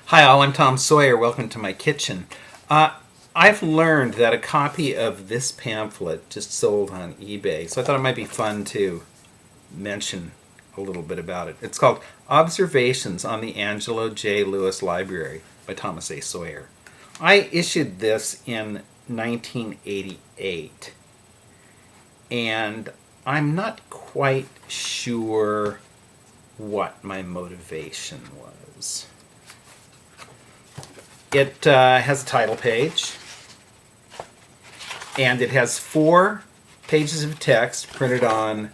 Hi, all. I'm Tom Sawyer. Welcome to my kitchen. I've learned that a copy of this pamphlet just sold on eBay, so I thought it might be fun to mention a little bit about it. It's called Observations on the Angelo J. Lewis Library by Thomas A. Sawyer. I issued this in 1988, and I'm not quite sure what my motivation was. It has a title page, and it has 4 pages of text printed on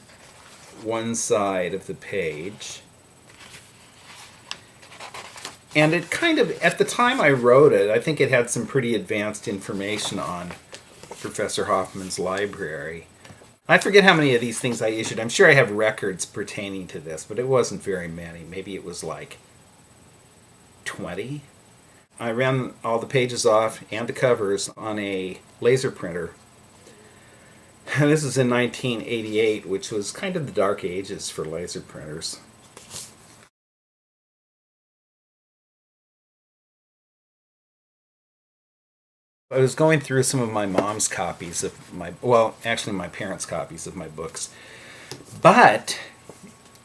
one side of the page. And it kind of, at the time I wrote it, I think it had some pretty advanced information on Professor Hoffman's library. I forget how many of these things I issued. I'm sure I have records pertaining to this, but it wasn't very many. Maybe it was like 20. I ran all the pages off and the covers on a laser printer. This is in 1988, which was kind of the dark ages for laser printers. I was going through some of my mom's copies of my parents' copies of my books. But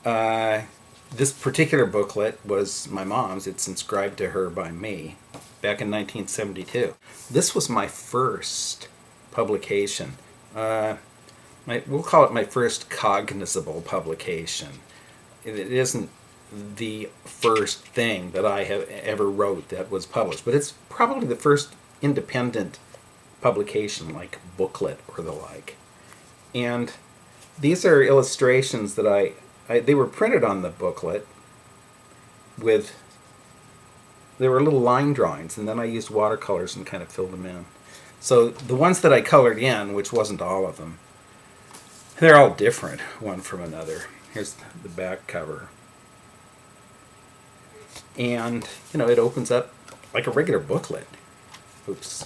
this particular booklet was my mom's. It's inscribed to her by me back in 1972. This was my first publication. We'll call it my first cognizable publication. It isn't the first thing that I have ever wrote that was published, but it's probably the first independent publication, like booklet or the like. And these are illustrations that they were printed on the booklet with, there were little line drawings, and then I used watercolors and kind of filled them in. So the ones that I colored in, which wasn't all of them, they're all different one from another. Here's the back cover. And, it opens up like a regular booklet. Oops.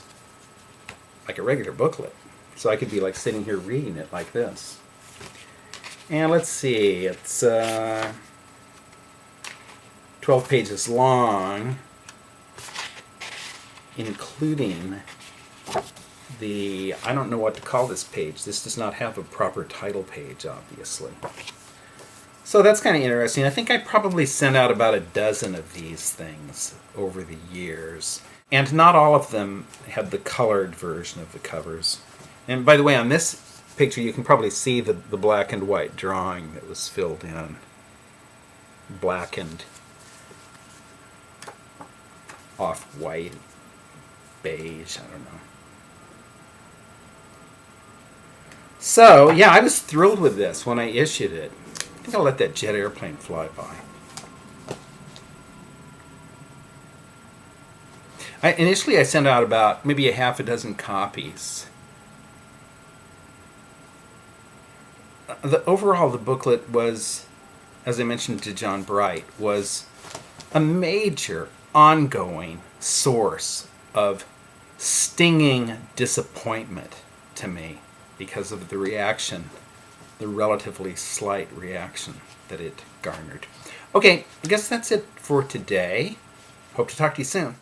Like a regular booklet. So I could be like sitting here reading it like this. And let's see, it's 12 pages long, including I don't know what to call this page. This does not have a proper title page, obviously. So that's kind of interesting. I think I probably sent out about a dozen of these things over the years. And not all of them had the colored version of the covers. And by the way, on this picture, you can probably see the black and white drawing that was filled in. Blackened, off-white, beige, I don't know. So, yeah, I was thrilled with this when I issued it. I think I'll let that jet airplane fly by. Initially, I sent out about maybe a half a dozen copies. Overall, the booklet was, as I mentioned to John Bright, was a major ongoing source of stinging disappointment to me because of the reaction, the relatively slight reaction that it garnered. Okay, I guess that's it for today. Hope to talk to you soon.